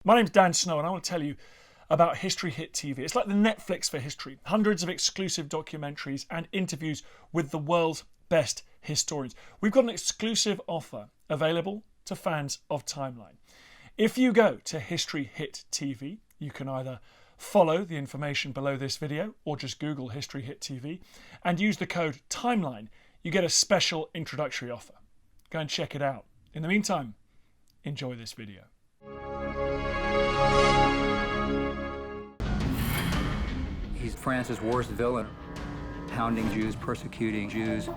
My name's Dan Snow and I want to tell you about History Hit TV. It's like the Netflix for history. Hundreds of exclusive documentaries and interviews with the world's best historians. We've got an exclusive offer available to fans of Timeline. If you go to History Hit TV, you can either follow the information below this video or just Google History Hit TV and use the code TIMELINE. You get a special introductory offer. Go and check it out. In the meantime, enjoy this video. He's France's worst villain, hounding Jews, persecuting Jews.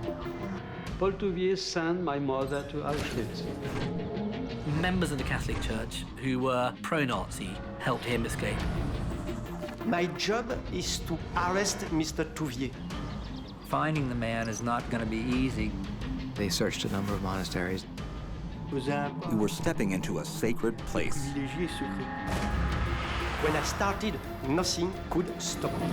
Paul Touvier sent my mother to Auschwitz. Members of the Catholic Church who were pro-Nazi helped him escape. My job is to arrest Mr. Touvier. Finding the man is not going to be easy. They searched a number of monasteries. We were stepping into a sacred place. When I started, nothing could stop me.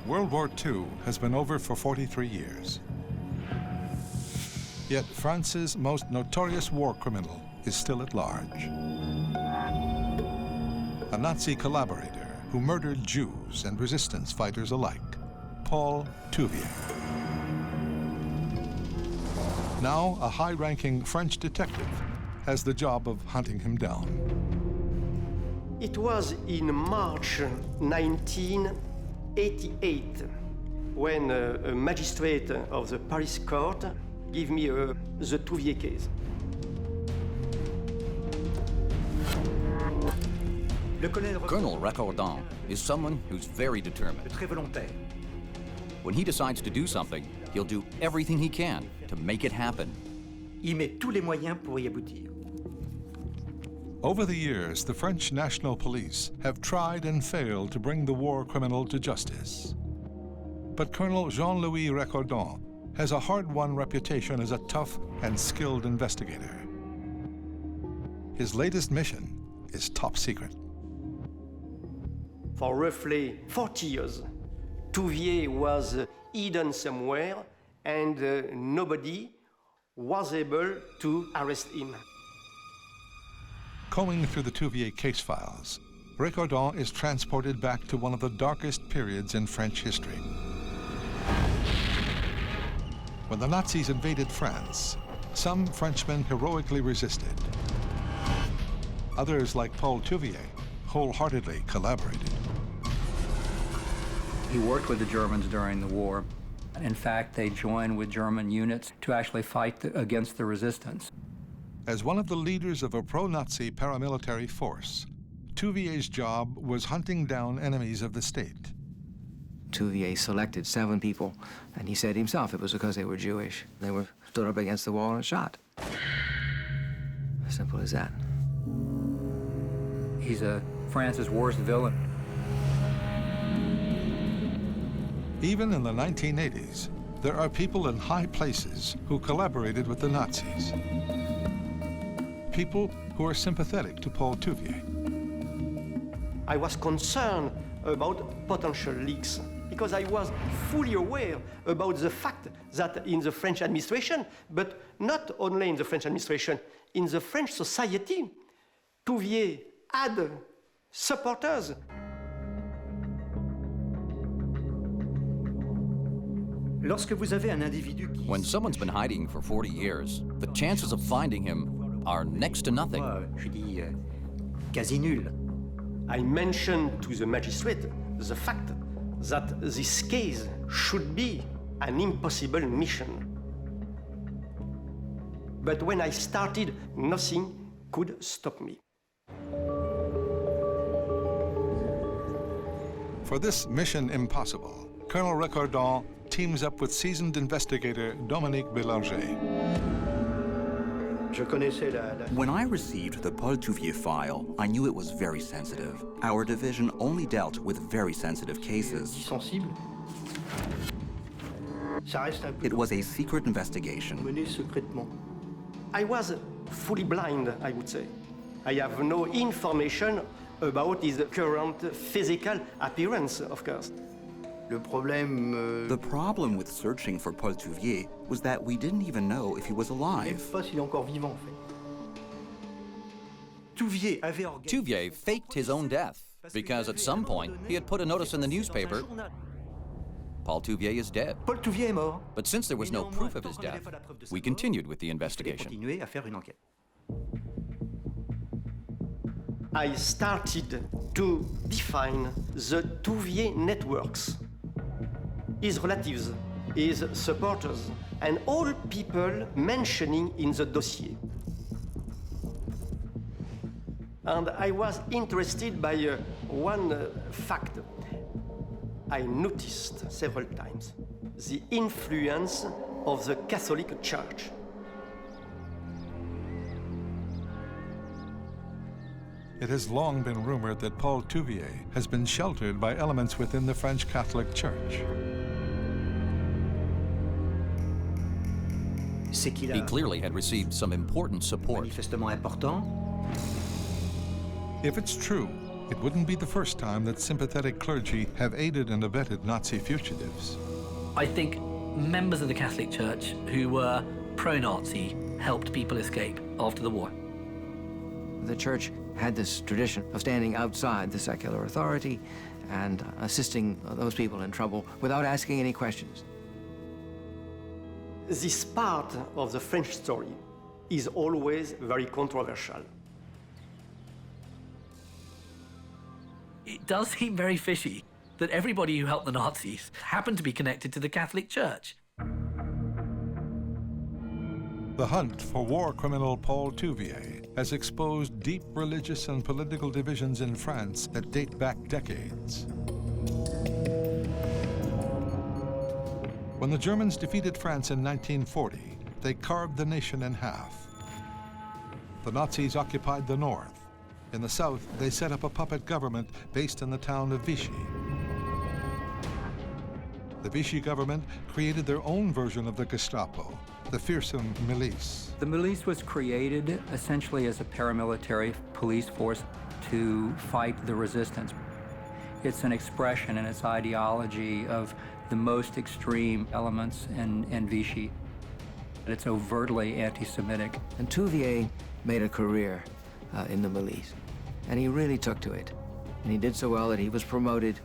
World War II has been over for 43 years. Yet France's most notorious war criminal is still at large. A Nazi collaborator who murdered Jews and resistance fighters alike, Paul Touvier. Now, a high-ranking French detective has the job of hunting him down. It was in March 1988 when a magistrate of the Paris court gave me the Touvier case. Colonel Recordon is someone who's very determined. When he decides to do something, he'll do everything he can to make it happen. Il met tous les moyens pour y aboutir. Over the years, the French National Police have tried and failed to bring the war criminal to justice. But Colonel Jean-Louis Recordon has a hard-won reputation as a tough and skilled investigator. His latest mission is top secret. For roughly 40 years, Touvier was hidden somewhere and nobody was able to arrest him. Combing through the Touvier case files, Recordon is transported back to one of the darkest periods in French history. When the Nazis invaded France, some Frenchmen heroically resisted. Others, like Paul Touvier, wholeheartedly collaborated. He worked with the Germans during the war. In fact, they joined with German units to actually fight against the resistance. As one of the leaders of a pro-Nazi paramilitary force, Touvier's job was hunting down enemies of the state. Touvier selected 7 people, and he said himself it was because they were Jewish. They were stood up against the wall and shot. Simple as that. He's France's worst villain. Even in the 1980s, there are people in high places who collaborated with the Nazis. People who are sympathetic to Paul Touvier. I was concerned about potential leaks because I was fully aware about the fact that in the French administration, but not only in the French administration, in the French society, Touvier had supporters. Lorsque vous avez un individu qui... When someone's been hiding for 40 years, the chances of finding him are next to nothing. Je dis quasi nul. I mentioned to the magistrate the fact that this case should be an impossible mission. But when I started, nothing could stop me. For this mission impossible, Colonel Recordon teams up with seasoned investigator Dominique Bélanger. When I received the Paul Touvier file, I knew it was very sensitive. Our division only dealt with very sensitive cases. It was a secret investigation. I was fully blind, I would say. I have no information about his current physical appearance, of course. The problem with searching for Paul Touvier was that we didn't even know if he was alive. Touvier faked his own death because at some point he had put a notice in the newspaper, Paul Touvier is dead. Paul Touvier est mort. But since there was no proof of his death, we continued with the investigation. I started to define the Touvier networks, his relatives, his supporters, and all people mentioning in the dossier. And I was interested by one fact. I noticed several times the influence of the Catholic Church. It has long been rumored that Paul Touvier has been sheltered by elements within the French Catholic Church. He clearly had received some important support. If it's true, it wouldn't be the first time that sympathetic clergy have aided and abetted Nazi fugitives. I think members of the Catholic Church who were pro-Nazi helped people escape after the war. The church had this tradition of standing outside the secular authority and assisting those people in trouble without asking any questions. This part of the French story is always very controversial. It does seem very fishy that everybody who helped the Nazis happened to be connected to the Catholic Church. The hunt for war criminal Paul Touvier has exposed deep religious and political divisions in France that date back decades. When the Germans defeated France in 1940, they carved the nation in half. The Nazis occupied the north. In the south, they set up a puppet government based in the town of Vichy. The Vichy government created their own version of the Gestapo, the fearsome milice. The milice was created essentially as a paramilitary police force to fight the resistance. It's an expression in its ideology of the most extreme elements in Vichy. It's overtly anti-Semitic. And Touvier made a career in the milice, and he really took to it. And he did so well that he was promoted.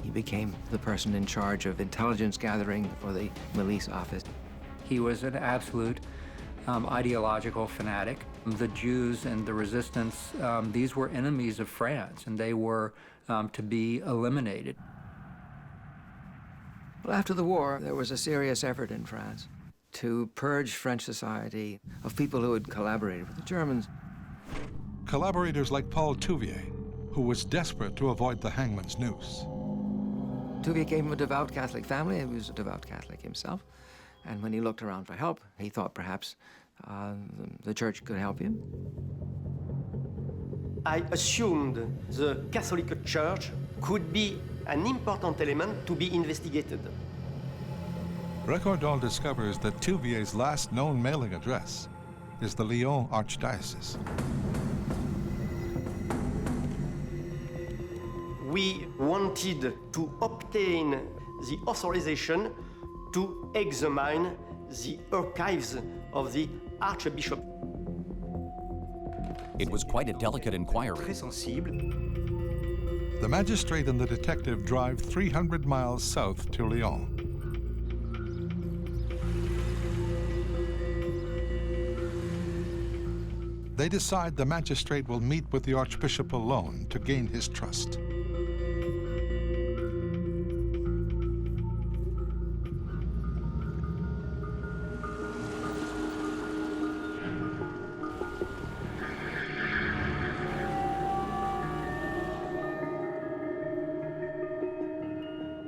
He became the person in charge of intelligence gathering for the milice office. He was an absolute ideological fanatic. The Jews and the resistance, these were enemies of France, and they were to be eliminated. Well, after the war, there was a serious effort in France to purge French society of people who had collaborated with the Germans. Collaborators like Paul Touvier, who was desperate to avoid the hangman's noose. Touvier came from a devout Catholic family. He was a devout Catholic himself. And when he looked around for help, he thought perhaps the church could help him. I assumed the Catholic Church could be an important element to be investigated. Recordon discovers that Touvier's last known mailing address is the Lyon Archdiocese. We wanted to obtain the authorization to examine the archives of the Archbishop. It was quite a delicate inquiry. Très sensible. The magistrate and the detective drive 300 miles south to Lyon. They decide the magistrate will meet with the Archbishop alone to gain his trust.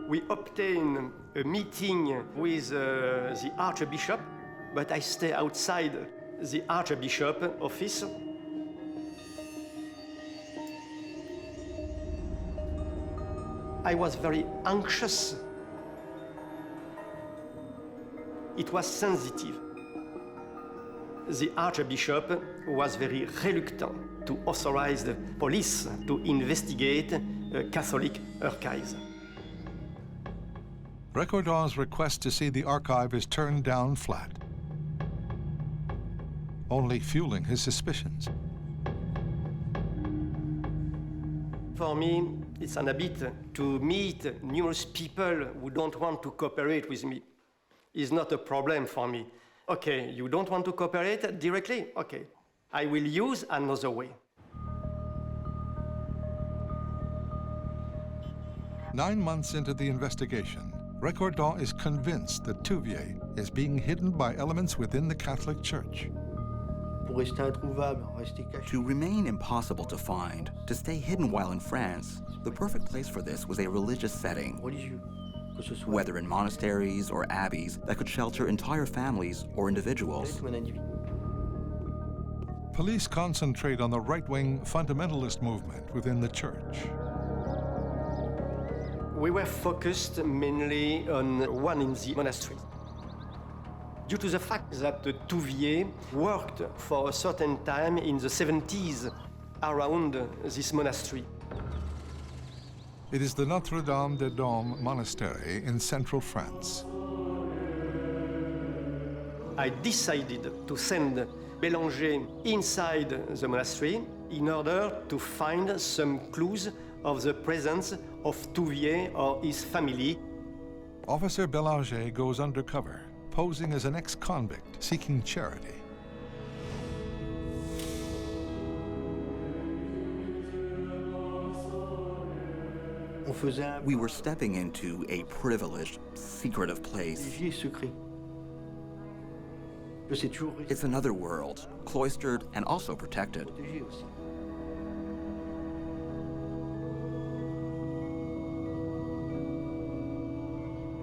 We obtain a meeting with the Archbishop, but I stay outside the Archbishop office. I was very anxious. It was sensitive. the Archbishop was very reluctant to authorize the police to investigate Catholic archives. Recordon's request to see the archive is turned down flat, only fueling his suspicions. For me, it's an habit to meet numerous people who don't want to cooperate with me. It's not a problem for me. Okay, you don't want to cooperate directly? Okay, I will use another way. 9 months into the investigation, Recordon is convinced that Touvier is being hidden by elements within the Catholic Church. To remain impossible to find, to stay hidden while in France, the perfect place for this was a religious setting, whether in monasteries or abbeys that could shelter entire families or individuals. Police concentrate on the right-wing fundamentalist movement within the church. We were focused mainly on one in the monastery. Due to the fact that Touvier worked for a certain time in the 70s around this monastery. It is the Notre-Dame-des-Doms monastery in central France. I decided to send Bélanger inside the monastery in order to find some clues of the presence of Touvier or his family. Officer Bélanger goes undercover, posing as an ex-convict seeking charity. We were stepping into a privileged, secretive place. It's another world, cloistered and also protected.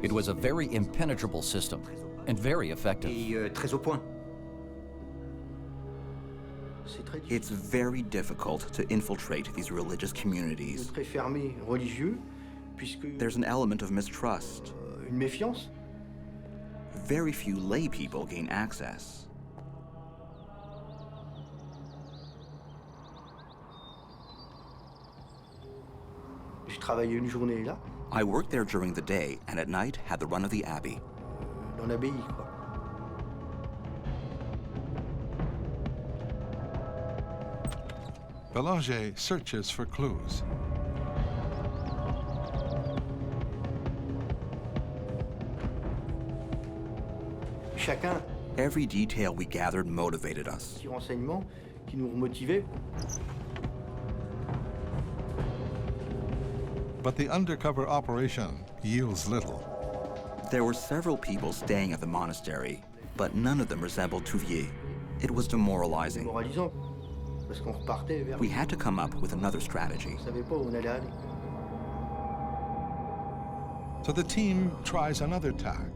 It was a very impenetrable system and very effective. It's very difficult to infiltrate these religious communities. There's an element of mistrust. Very few lay people gain access. I worked there during the day and at night had the run of the abbey. Bélanger searches for clues. Every detail we gathered motivated us. But the undercover operation yields little. There were several people staying at the monastery, but none of them resembled Touvier. It was demoralizing. We had to come up with another strategy. So the team tries another tack.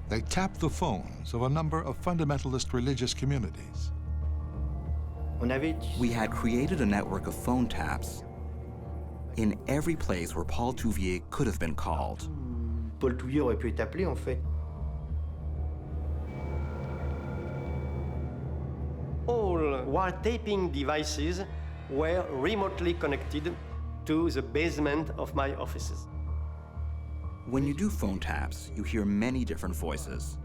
They tap the phones of a number of fundamentalist religious communities. We had created a network of phone taps in every place where Paul Touvier could have been called. Paul Touvier aurait pu être appelé, en fait. All wiretapping devices were remotely connected to the basement of my offices. When you do phone taps, you hear many different voices.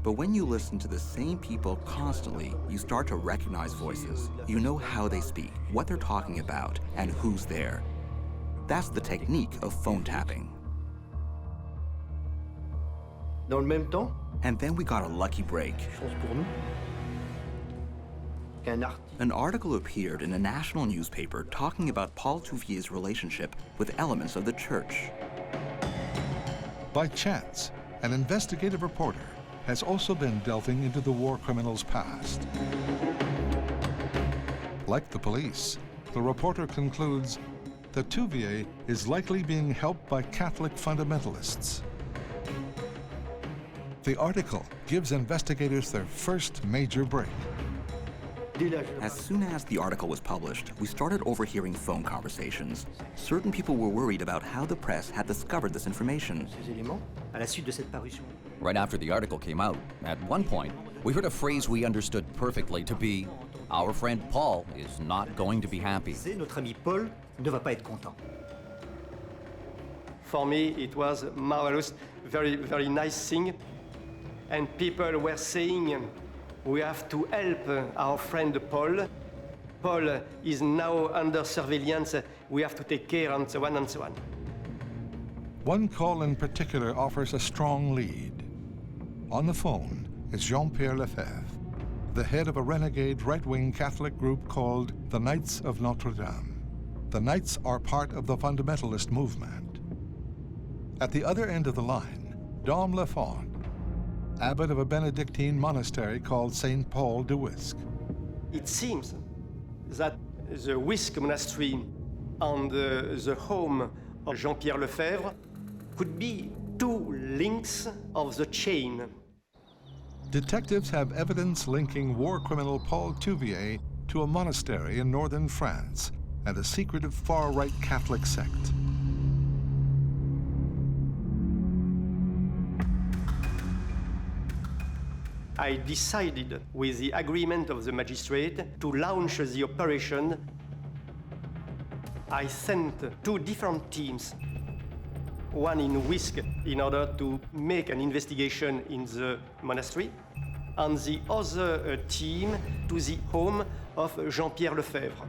But when you listen to the same people constantly, you start to recognize voices. You know how they speak, what they're talking about, and who's there. That's the technique of phone tapping. Dans le même temps, and then we got a lucky break. Chance pour nous. An article appeared in a national newspaper talking about Paul Touvier's relationship with elements of the church. By chance, an investigative reporter has also been delving into the war criminal's past. Like the police, the reporter concludes that Touvier is likely being helped by Catholic fundamentalists. The article gives investigators their first major break. As soon as the article was published, we started overhearing phone conversations. Certain people were worried about how the press had discovered this information. Right after the article came out, at one point, we heard a phrase we understood perfectly to be, "Our friend Paul is not going to be happy." Notre ami Paul ne va pas être content. For me, it was marvelous, very, very nice thing. And people were saying, we have to help our friend Paul. Paul is now under surveillance. We have to take care, and so on and so on. One call in particular offers a strong lead. On the phone is Jean-Pierre Lefebvre, the head of a renegade right-wing Catholic group called the Knights of Notre Dame. The Knights are part of the fundamentalist movement. At the other end of the line, Dom Lefond, abbot of a Benedictine monastery called Saint Paul de Wisque. It seems that the Wisque monastery and the home of Jean-Pierre Lefebvre could be two links of the chain. Detectives have evidence linking war criminal Paul Touvier to a monastery in northern France and a secretive far-right Catholic sect. I decided, with the agreement of the magistrate, to launch the operation. I sent two different teams, one in Wisque in order to make an investigation in the monastery, and the other team to the home of Jean-Pierre Lefebvre.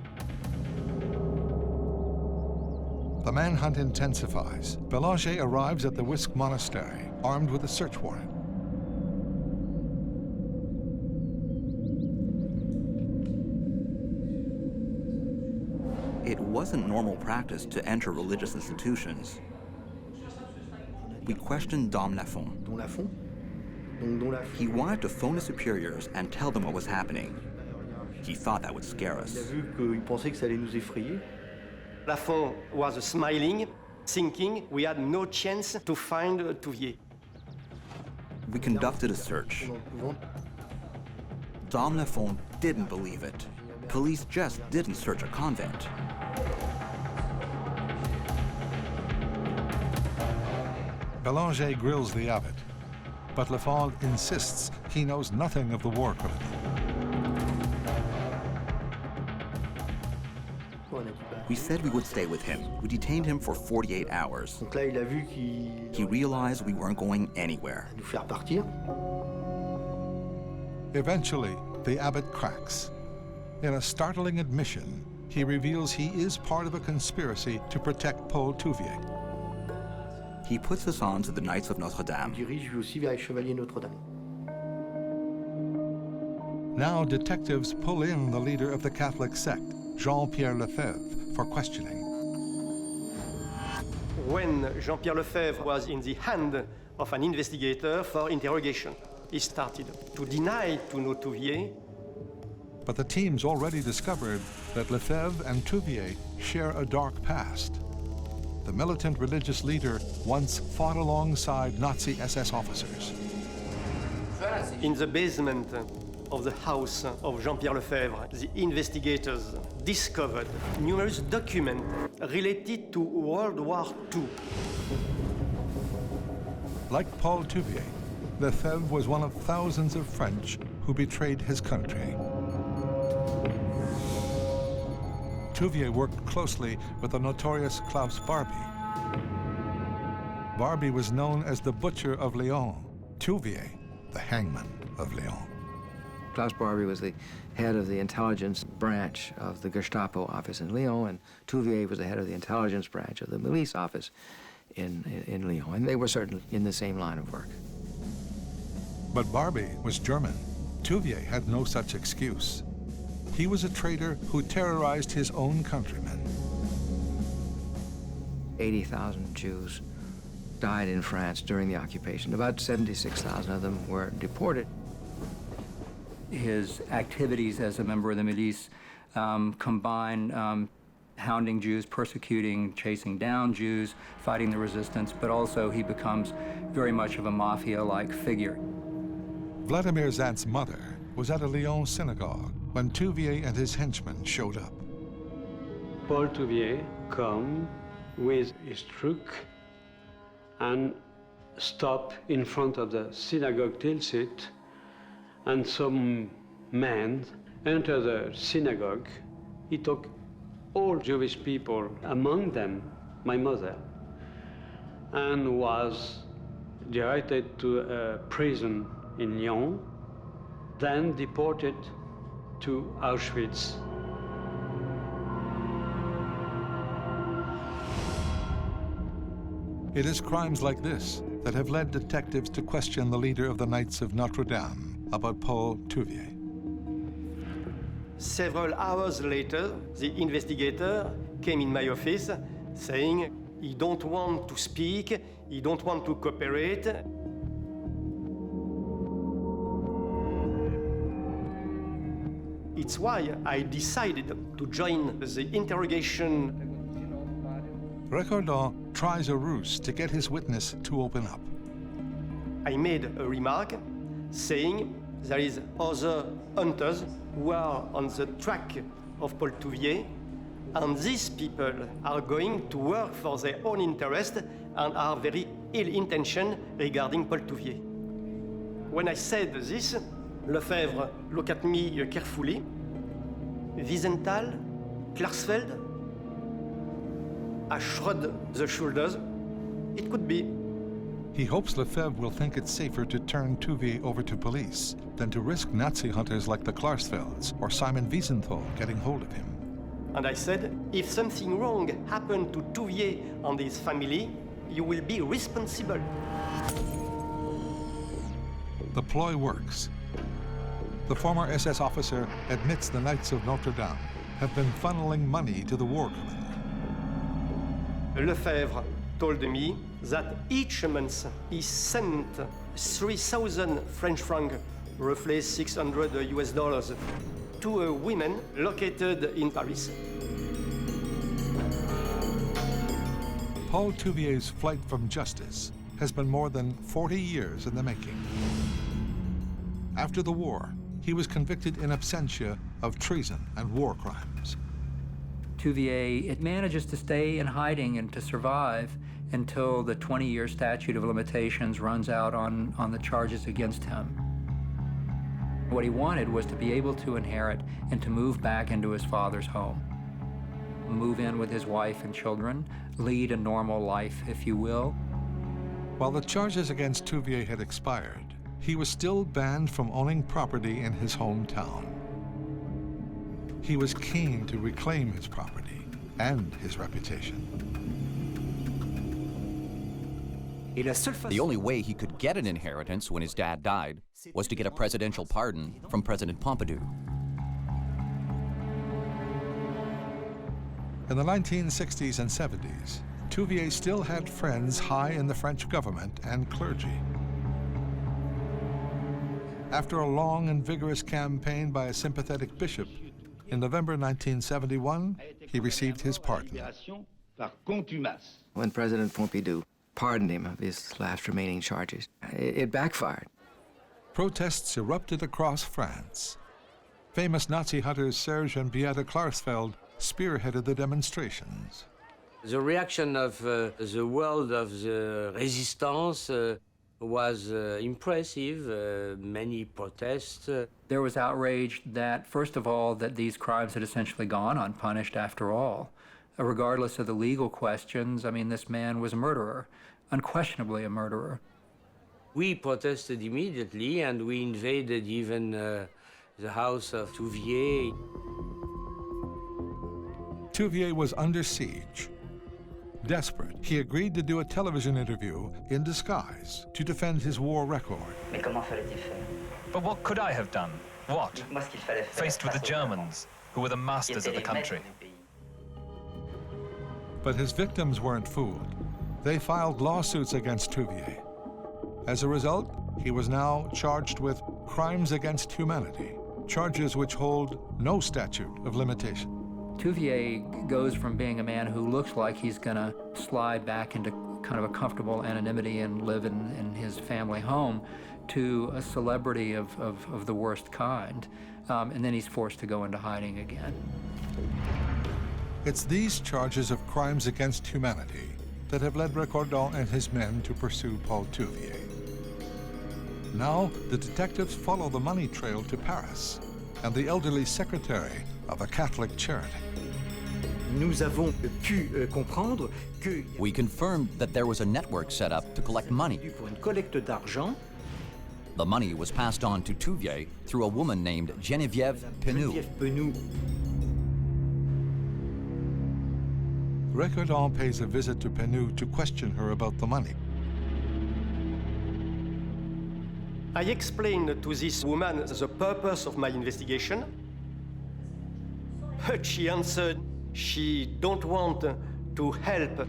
The manhunt intensifies. Belanger arrives at the Wisque monastery, armed with a search warrant. It wasn't normal practice to enter religious institutions. We questioned Dom Lafont. He wanted to phone his superiors and tell them what was happening. He thought that would scare us. Lafont was smiling, thinking we had no chance to find Touvier. We conducted a search. Dom Lafont didn't believe it. Police just didn't search a convent. Belanger grills the abbot, but Lafond insists he knows nothing of the war criminal. We said we would stay with him. We detained him for 48 hours. He realized we weren't going anywhere. Eventually, the abbot cracks. In a startling admission, he reveals he is part of a conspiracy to protect Paul Touvier. He puts us on to the Knights of Notre Dame. Now detectives pull in the leader of the Catholic sect, Jean-Pierre Lefebvre, for questioning. When Jean-Pierre Lefebvre was in the hand of an investigator for interrogation, he started to deny to know Touvier. But the team's already discovered that Lefebvre and Touvier share a dark past. The militant religious leader once fought alongside Nazi SS officers. In the basement of the house of Jean-Pierre Lefebvre, the investigators discovered numerous documents related to World War II. Like Paul Touvier, Lefebvre was one of thousands of French who betrayed his country. Touvier worked closely with the notorious Klaus Barbie. Barbie was known as the Butcher of Lyon, Touvier, the Hangman of Lyon. Klaus Barbie was the head of the intelligence branch of the Gestapo office in Lyon, and Touvier was the head of the intelligence branch of the milice office in Lyon, and they were certainly in the same line of work. But Barbie was German. Touvier had no such excuse. He was a traitor who terrorized his own countrymen. 80,000 Jews died in France during the occupation. About 76,000 of them were deported. His activities as a member of the milice combine hounding Jews, persecuting, chasing down Jews, fighting the resistance, but also he becomes very much of a mafia-like figure. Vladimir Zant's mother, was at a Lyon synagogue when Touvier and his henchmen showed up. Paul Touvier come with his truck and stop in front of the synagogue tilsit, and some men enter the synagogue. He took all Jewish people, among them my mother, and was directed to a prison in Lyon, then deported to Auschwitz. It is crimes like this that have led detectives to question the leader of the Knights of Notre Dame about Paul Touvier. Several hours later, the investigator came in my office saying he don't want to speak, he don't want to cooperate. It's why I decided to join the interrogation. Recordon tries a ruse to get his witness to open up. I made a remark saying there is other hunters who are on the track of Paul Touvier, and these people are going to work for their own interest and are very ill-intentioned regarding Paul Touvier. When I said this, Lefebvre looked at me carefully. Wiesenthal, Klarsfeld, I shrugged the shoulders. It could be. He hopes Lefebvre will think it's safer to turn Touvier over to police than to risk Nazi hunters like the Klarsfelds or Simon Wiesenthal getting hold of him. And I said, if something wrong happened to Touvier and his family, you will be responsible. The ploy works. The former SS officer admits the Knights of Notre Dame have been funneling money to the war criminal. Lefebvre told me that each month he sent 3,000 French francs, roughly $600 US, to women located in Paris. Paul Touvier's flight from justice has been more than 40 years in the making. After the war, he was convicted in absentia of treason and war crimes. Touvier, it manages to stay in hiding and to survive until the 20-year statute of limitations runs out on the charges against him. What he wanted was to be able to inherit and to move back into his father's home. Move in with his wife and children, lead a normal life, if you will. While the charges against Touvier had expired, he was still banned from owning property in his hometown. He was keen to reclaim his property and his reputation. The only way he could get an inheritance when his dad died was to get a presidential pardon from President Pompidou. In the 1960s and 70s, Touvier still had friends high in the French government and clergy. After a long and vigorous campaign by a sympathetic bishop, in November 1971, he received his pardon. When President Pompidou pardoned him of his last remaining charges, it backfired. Protests erupted across France. Famous Nazi hunters Serge and Beata Klarsfeld spearheaded the demonstrations. The reaction of the world of the resistance was impressive, many protests. There was outrage that, first of all, that these crimes had essentially gone unpunished after all. Regardless of the legal questions, I mean, this man was a murderer, unquestionably a murderer. We protested immediately, and we invaded even the house of Touvier. Touvier was under siege. Desperate, he agreed to do a television interview in disguise to defend his war record. But what could I have done? What? Faced with the Germans, who were the masters of the country. But his victims weren't fooled. They filed lawsuits against Touvier. As a result, he was now charged with crimes against humanity, charges which hold no statute of limitation. Touvier goes from being a man who looks like he's going to slide back into kind of a comfortable anonymity and live in his family home to a celebrity of the worst kind, and then he's forced to go into hiding again. It's these charges of crimes against humanity that have led Recordon and his men to pursue Paul Touvier. Now, the detectives follow the money trail to Paris and the elderly secretary of a Catholic charity. Nous avons pu comprendre que We confirmed that there was a network set up to collect money. pour une collecte d'argent. The money was passed on to Touvier through a woman named Geneviève Penou. Recordon pays a visit to Penou to question her about the money. I explained to this woman the purpose of my investigation, but she answered she don't want to help.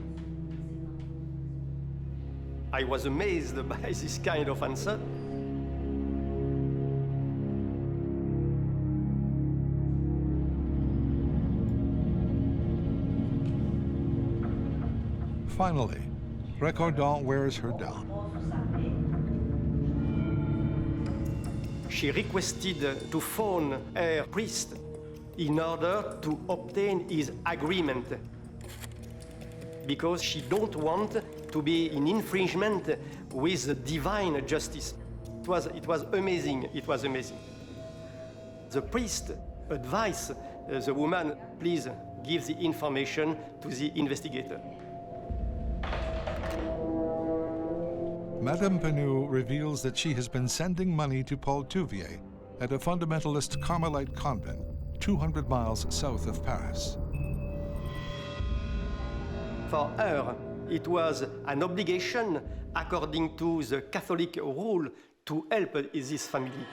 I was amazed by this kind of answer. Finally, Recordon wears her down. She requested to phone her priest in order to obtain his agreement, because she don't want to be in infringement with divine justice. It was amazing. It was amazing. The priest advised the woman, please give the information to the investigator. Madame Penou reveals that she has been sending money to Paul Touvier at a fundamentalist Carmelite convent 200 miles south of Paris. For her, it was an obligation, according to the Catholic rule, to help this family.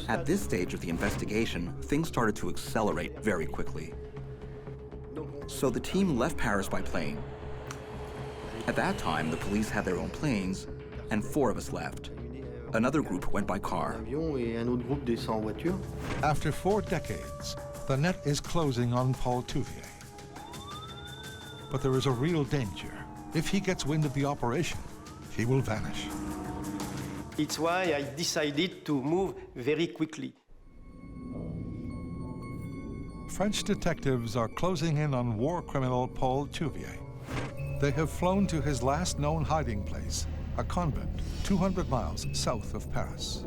At this stage of the investigation, things started to accelerate very quickly. So the team left Paris by plane. At that time, the police had their own planes, and 4 of us left. Another group went by car. After 4 decades, the net is closing on Paul Touvier. But there is a real danger. If he gets wind of the operation, he will vanish. It's why I decided to move very quickly. French detectives are closing in on war criminal Paul Touvier. They have flown to his last known hiding place, a convent 200 miles south of Paris.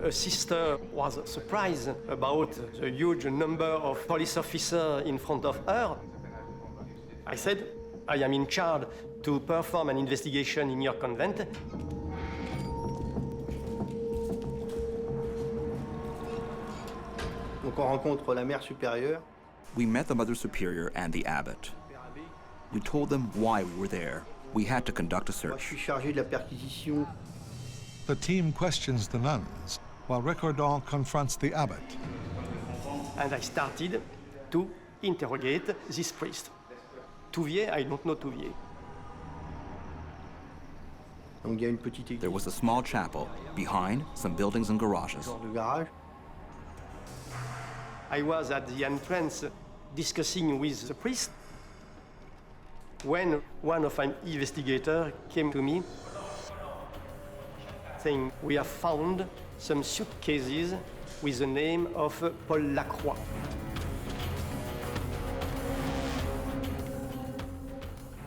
A sister was surprised about the huge number of police officers in front of her. I said, I am in charge to perform an investigation in your convent. Donc on rencontre la mère supérieure. We met the Mother Superior and the abbot. We told them why we were there. We had to conduct a search. Je suis chargé de la perquisition. The team questions the nuns, while Recordon confronts the abbot. And I started to interrogate this priest. Touvier, I don't know Touvier. Donc il y a une petite église. There was a small chapel, behind some buildings and garages. Dans le garage. I was at the entrance discussing with the priest when one of my investigators came to me saying, we have found some suitcases with the name of Paul Lacroix.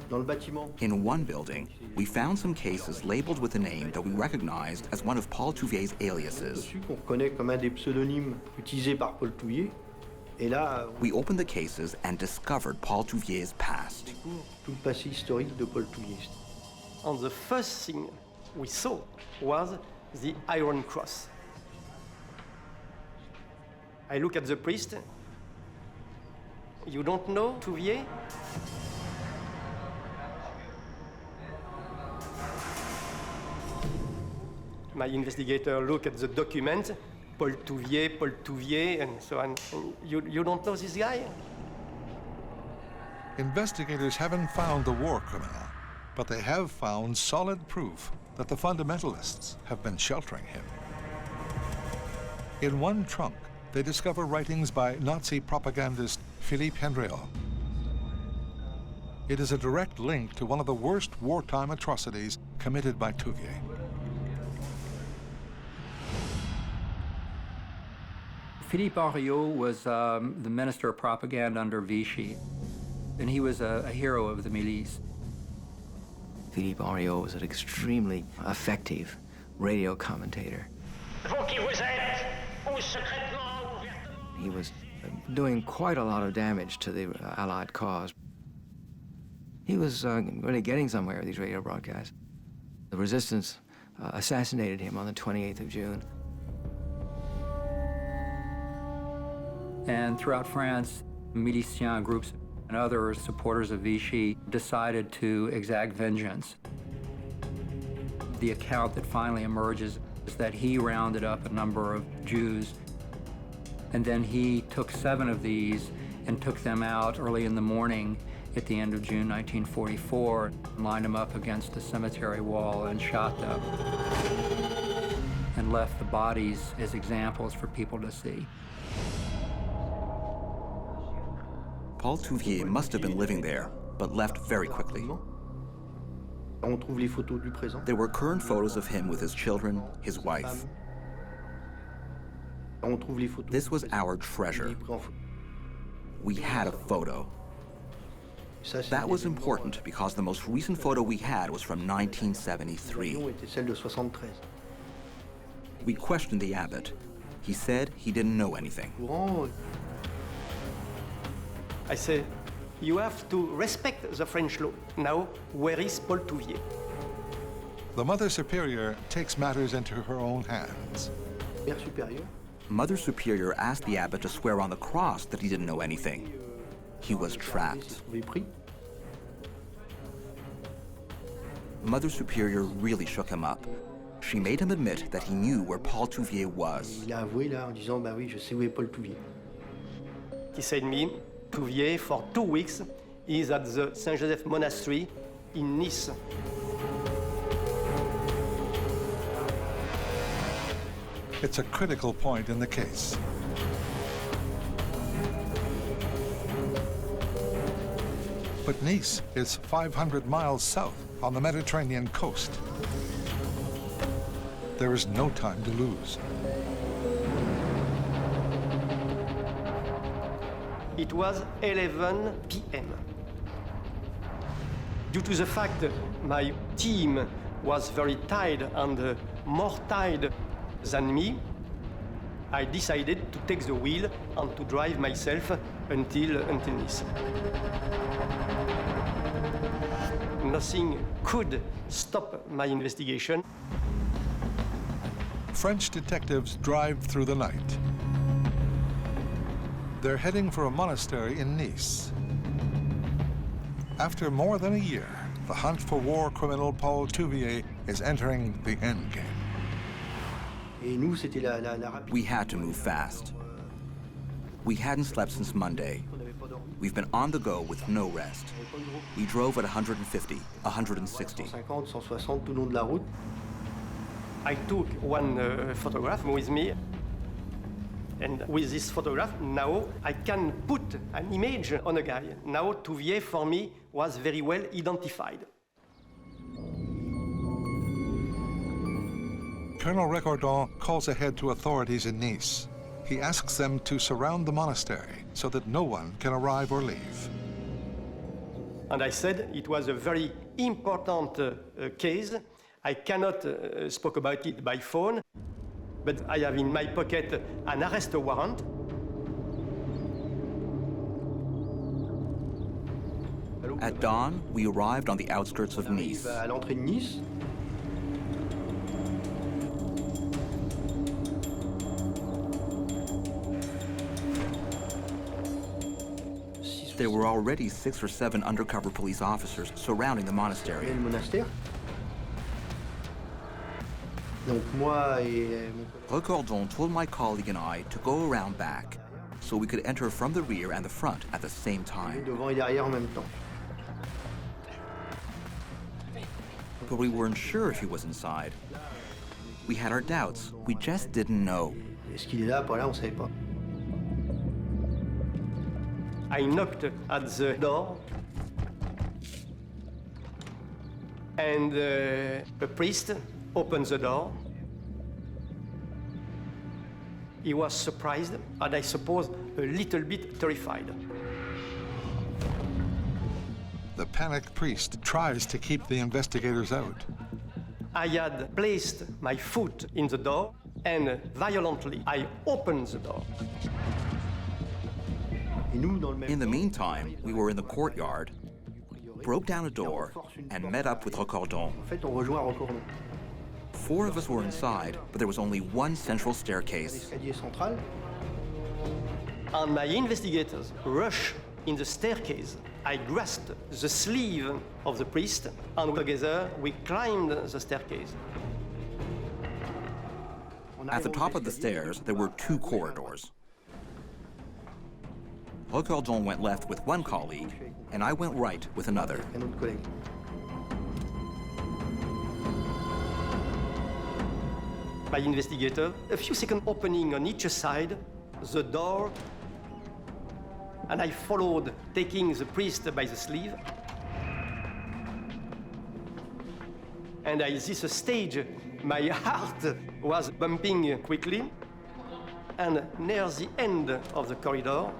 Dans le bâtiment. In one building, we found some cases labeled with a name that we recognized as one of Paul Touvier's aliases. Qu'on reconnaît comme un des pseudonymes utilisés par Paul Touvier. Et là, we opened the cases and discovered Paul Touvier's past. Tout le passé historique de Paul Touvier. And the first thing we saw was the Iron Cross. I look at the priest. You don't know Touvier? My investigator looked at the document, Paul Touvier, and so on. And you don't know this guy? Investigators haven't found the war criminal, but they have found solid proof that the fundamentalists have been sheltering him. In one trunk, they discover writings by Nazi propagandist Philippe Henriot. It is a direct link to one of the worst wartime atrocities committed by Touvier. Philippe Henriot was the Minister of Propaganda under Vichy, and he was a hero of the milice. Philippe Henriot was an extremely effective radio commentator. He was doing quite a lot of damage to the Allied cause. He was really getting somewhere with these radio broadcasts. The resistance assassinated him on the 28th of June. And throughout France, miliciens groups and other supporters of Vichy decided to exact vengeance. The account that finally emerges is that he rounded up a number of Jews, and then he took 7 of these and took them out early in the morning at the end of June 1944, lined them up against the cemetery wall and shot them, and left the bodies as examples for people to see. Paul Touvier must have been living there, but left very quickly. There were current photos of him with his children, his wife. This was our treasure. We had a photo. That was important because the most recent photo we had was from 1973. We questioned the abbot. He said he didn't know anything. I say, you have to respect the French law. Now, where is Paul Touvier? The Mother Superior takes matters into her own hands. Mother Superior asked the abbot to swear on the cross that he didn't know anything. He was trapped. Mother Superior really shook him up. She made him admit that he knew where Paul Touvier was. He said to me, Touvier, for 2 weeks, is at the Saint-Joseph Monastery in Nice. It's a critical point in the case. But Nice is 500 miles south on the Mediterranean coast. There is no time to lose. It was 11 p.m. Due to the fact that my team was very tired and more tired than me, I decided to take the wheel and to drive myself until Nice. Nothing could stop my investigation. French detectives drive through the night. They're heading for a monastery in Nice. After more than a year, the hunt for war criminal Paul Touvier is entering the endgame. We had to move fast. We hadn't slept since Monday. We've been on the go with no rest. We drove at 150, 160. I took one photograph with me. And with this photograph, now I can put an image on a guy. Now Touvier, for me, was very well identified. Colonel Recordon calls ahead to authorities in Nice. He asks them to surround the monastery so that no one can arrive or leave. And I said it was a very important case. I cannot speak about it by phone, but I have in my pocket an arrest warrant. At dawn, we arrived on the outskirts of Nice. There were already 6 or 7 undercover police officers surrounding the monastery. Recordon told my colleague and I to go around back so we could enter from the rear and the front at the same time. But we weren't sure if he was inside. We had our doubts. We just didn't know. I knocked at the door. And a priest opened the door. He was surprised, and I suppose a little bit terrified. The panicked priest tries to keep the investigators out. I had placed my foot in the door, and violently I opened the door. In the meantime, we were in the courtyard, broke down a door, and met up with Recordon. 4 of us were inside, but there was only one central staircase. And my investigators rushed in the staircase. I grasped the sleeve of the priest, and together we climbed the staircase. At the top of the stairs, there were 2 corridors. Recordon went left with one colleague, and I went right with another. My investigator, a few seconds opening on each side, the door, and I followed, taking the priest by the sleeve. And at this stage, my heart was bumping quickly. And near the end of the corridor,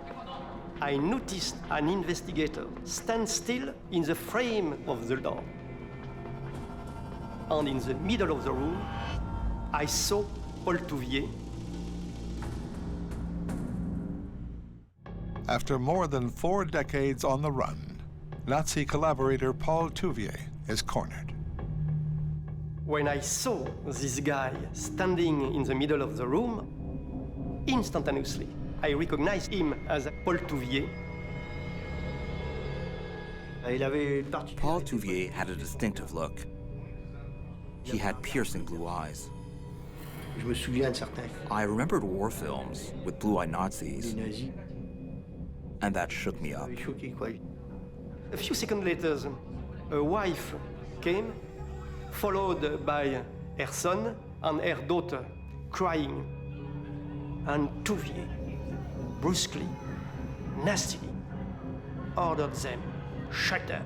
I noticed an investigator stand still in the frame of the door. And in the middle of the room, I saw Paul Touvier. After more than 4 decades on the run, Nazi collaborator Paul Touvier is cornered. When I saw this guy standing in the middle of the room, instantaneously, I recognized him as Paul Touvier. Paul Touvier had a distinctive look. He had piercing blue eyes. I remembered war films with blue-eyed Nazis, and that shook me up. A few seconds later, a wife came, followed by her son and her daughter, crying. And Touvier, brusquely, nastily, ordered them, "Shut up,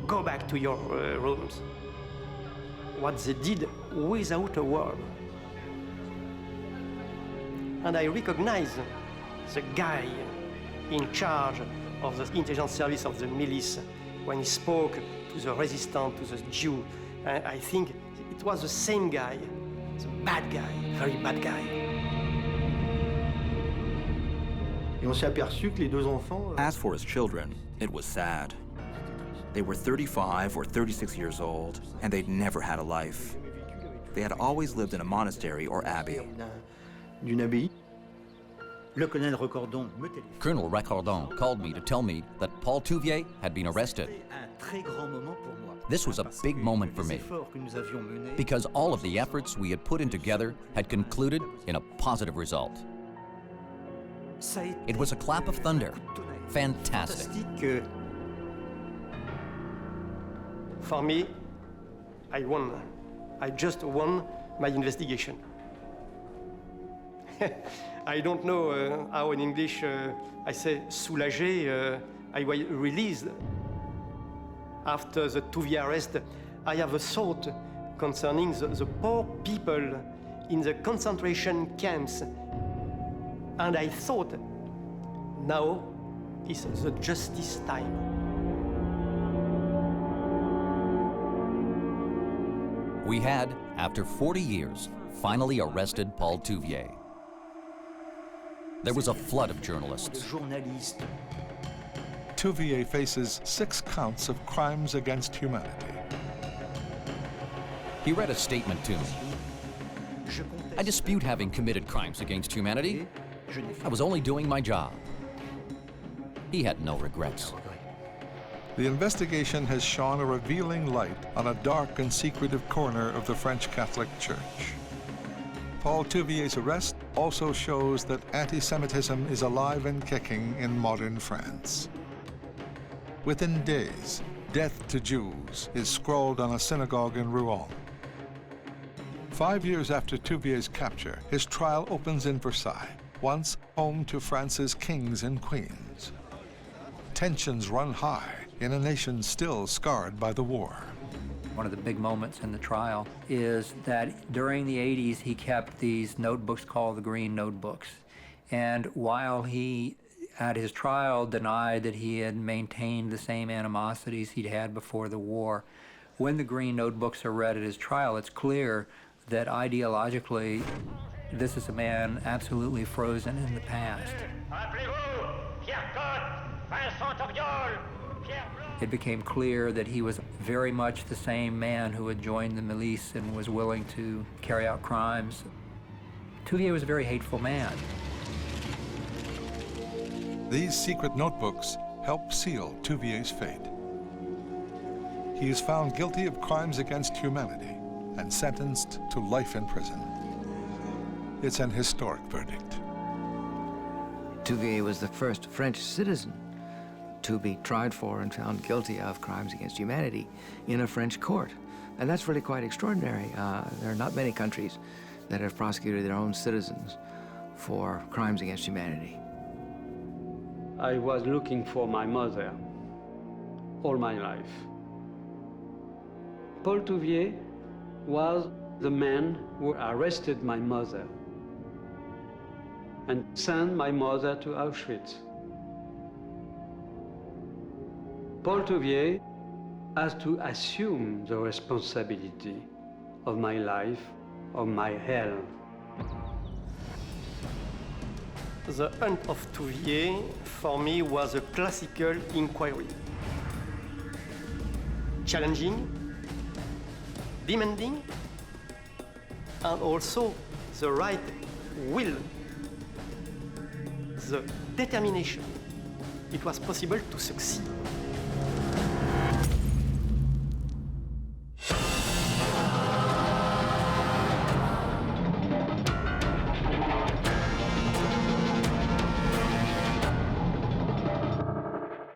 go back to your rooms." What they did without a word. And I recognized the guy in charge of the intelligence service of the milice when he spoke to the resistant, to the Jew. I think it was the same guy, the bad guy, very bad guy. As for his children, it was sad. They were 35 or 36 years old, and they'd never had a life. They had always lived in a monastery or abbey. Colonel Recordon called me to tell me that Paul Touvier had been arrested. This was a big moment for me, because all of the efforts we had put in together had concluded in a positive result. It was a clap of thunder. Fantastic. For me, I won. I just won my investigation. I don't know how in English I say soulagé. I was released. After the Touvier arrest, I have a thought concerning the poor people in the concentration camps. And I thought, now is the justice time. We had, after 40 years, finally arrested Paul Touvier. There was a flood of journalists. Touvier faces 6 counts of crimes against humanity. He read a statement to me. I dispute having committed crimes against humanity. I was only doing my job. He had no regrets. The investigation has shone a revealing light on a dark and secretive corner of the French Catholic Church. Paul Touvier's arrest also shows that anti-Semitism is alive and kicking in modern France. Within days, "Death to Jews" is scrawled on a synagogue in Rouen. 5 years after Touvier's capture, his trial opens in Versailles, once home to France's kings and queens. Tensions run high in a nation still scarred by the war. One of the big moments in the trial is that during the 80s, he kept these notebooks called the Green Notebooks. And while he, at his trial, denied that he had maintained the same animosities he'd had before the war, when the Green Notebooks are read at his trial, it's clear that ideologically, this is a man absolutely frozen in the past. It became clear that he was very much the same man who had joined the milice and was willing to carry out crimes. Touvier was a very hateful man. These secret notebooks help seal Touvier's fate. He is found guilty of crimes against humanity and sentenced to life in prison. It's an historic verdict. Touvier was the first French citizen to be tried for and found guilty of crimes against humanity in a French court. And that's really quite extraordinary. There are not many countries that have prosecuted their own citizens for crimes against humanity. I was looking for my mother all my life. Paul Touvier was the man who arrested my mother and sent my mother to Auschwitz. Paul Touvier has to assume the responsibility of my life, of my hell. The hunt of Touvier, for me, was a classical inquiry. Challenging, demanding, and also the right will, the determination. It was possible to succeed.